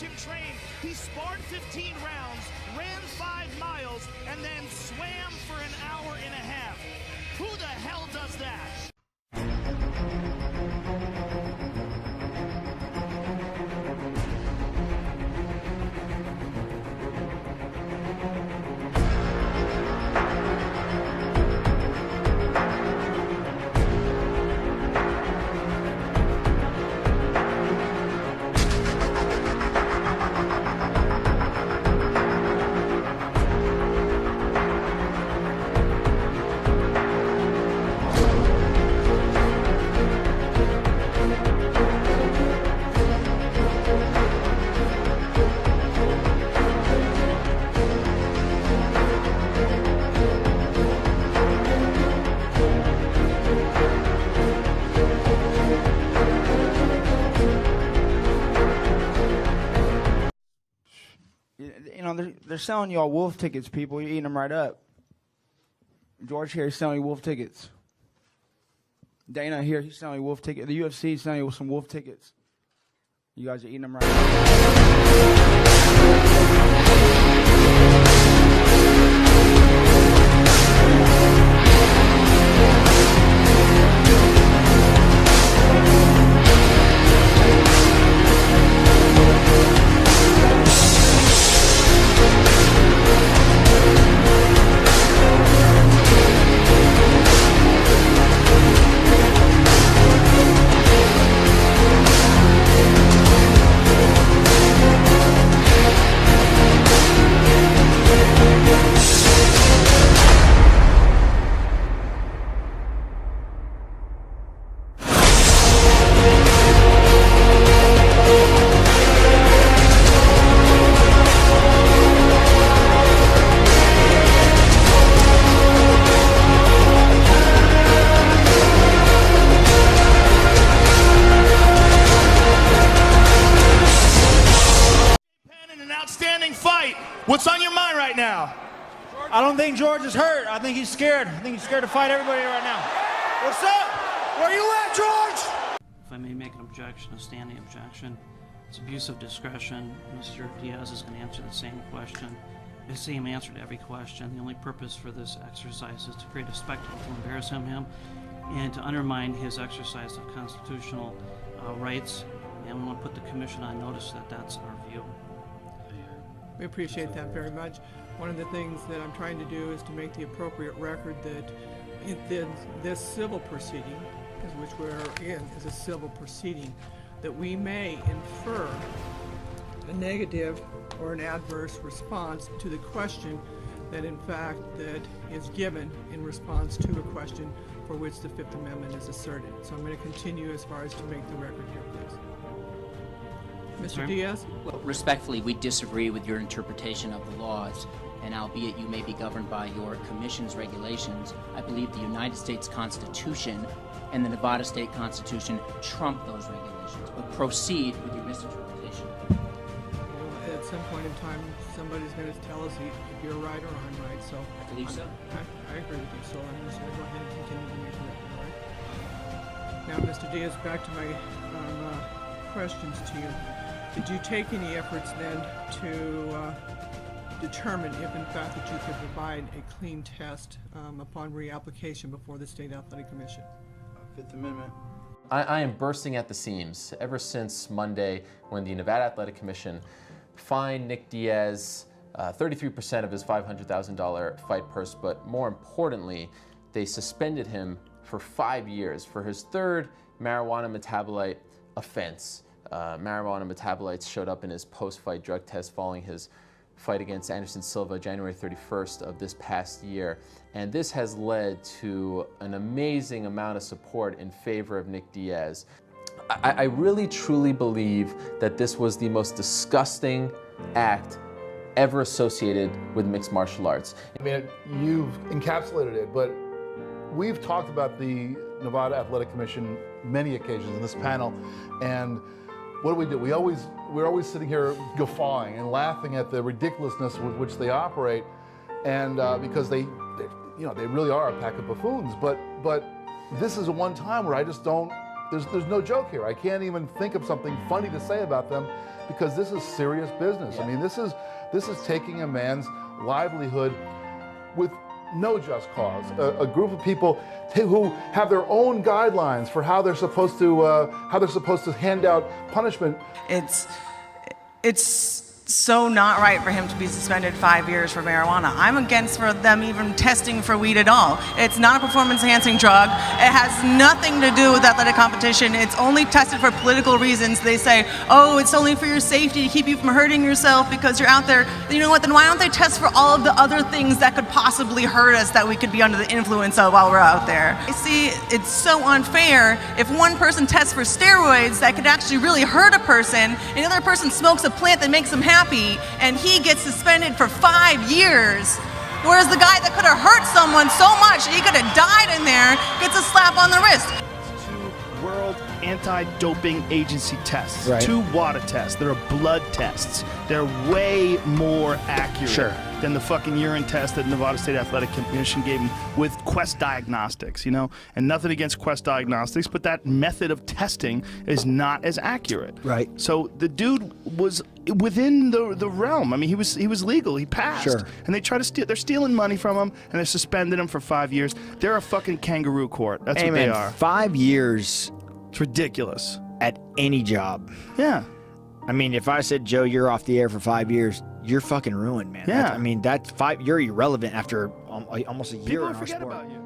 him train. He sparred 15 rounds, ran 5 miles, and then swam for an hour and a half. Who the hell does that? They're selling y'all wolf tickets, people. You're eating them right up. George here is selling you wolf tickets. Dana here, he's selling you wolf tickets. The UFC is selling you some wolf tickets. You guys are eating them right What's on your mind right now? I don't think George is hurt. I think he's scared. I think he's scared to fight everybody right now. What's up? Where you at, George? If I may make an objection, a standing objection, it's abuse of discretion. Mr. Diaz is going to answer the same question. The same answer to every question. The only purpose for this exercise is to create a spectacle to embarrass him and to undermine his exercise of constitutional rights. And we want to put the commission on notice that that's our view. We appreciate that very much. One of the things that I'm trying to do is to make the appropriate record that in this civil proceeding, which we're in, is a civil proceeding, that we may infer a negative or an adverse response to the question that in fact that is given in response to a question for which the Fifth Amendment is asserted. So I'm going to continue as far as to make the record here, please. Mr. Diaz? Well, respectfully, we disagree with your interpretation of the laws, and albeit you may be governed by your commission's regulations, I believe the United States Constitution and the Nevada State Constitution trump those regulations. But proceed with your misinterpretation. Well, at some point in time, somebody's going to tell us if you're right or I'm right, so... I believe so. I agree with you, so I'm just going to go ahead and continue to make the record, all right? Now, Mr. Diaz, back to my questions to you. Did you take any efforts then to determine if in fact that you could provide a clean test upon reapplication before the State Athletic Commission? Fifth Amendment. I am bursting at the seams ever since Monday when the Nevada Athletic Commission fined Nick Diaz 33% of his $500,000 fight purse, but more importantly, they suspended him for 5 years for his third marijuana metabolite offense. Marijuana metabolites showed up in his post-fight drug test following his fight against Anderson Silva January 31st of this past year. And this has led to an amazing amount of support in favor of Nick Diaz. I really truly believe that this was the most disgusting act ever associated with mixed martial arts. I mean, you've encapsulated it, but we've talked about the Nevada Athletic Commission many occasions in this panel, and what do? We're always sitting here guffawing and laughing at the ridiculousness with which they operate, and because they really are a pack of buffoons. But this is a one time where I just don't. There's no joke here. I can't even think of something funny to say about them, because this is serious business. I mean, this is taking a man's livelihood with no just cause. A group of people who have their own guidelines for how they're supposed to hand out punishment. It's so not right for him to be suspended 5 years for marijuana. I'm against for them even testing for weed at all. It's not a performance-enhancing drug. It has nothing to do with athletic competition. It's only tested for political reasons. They say, oh, it's only for your safety to keep you from hurting yourself because you're out there. You know what, then why don't they test for all of the other things that could possibly hurt us that we could be under the influence of while we're out there? I see it's so unfair if one person tests for steroids that could actually really hurt a person, and another person smokes a plant that makes them happy, and he gets suspended for 5 years, whereas the guy that could have hurt someone so much he could have died in there gets a slap on the wrist. 2 World Anti-Doping Agency tests, Right. 2 water tests. There are blood tests. They're way more accurate than the fucking urine test that Nevada State Athletic Commission gave him with Quest Diagnostics, you know? And nothing against Quest Diagnostics, but that method of testing is not as accurate. Right. So the dude was within the realm. I mean, he was legal. He passed. Sure. And they try to steal. They're stealing money from him, and they're suspending him for 5 years. They're a fucking kangaroo court. That's Hey, what they man, are. 5 years It's ridiculous. at any job. Yeah. I mean, if I said, Joe, you're off the air for 5 years, you're fucking ruined, man. Yeah. I mean, that's 5. You're irrelevant after almost a year People in our forget sport. about you.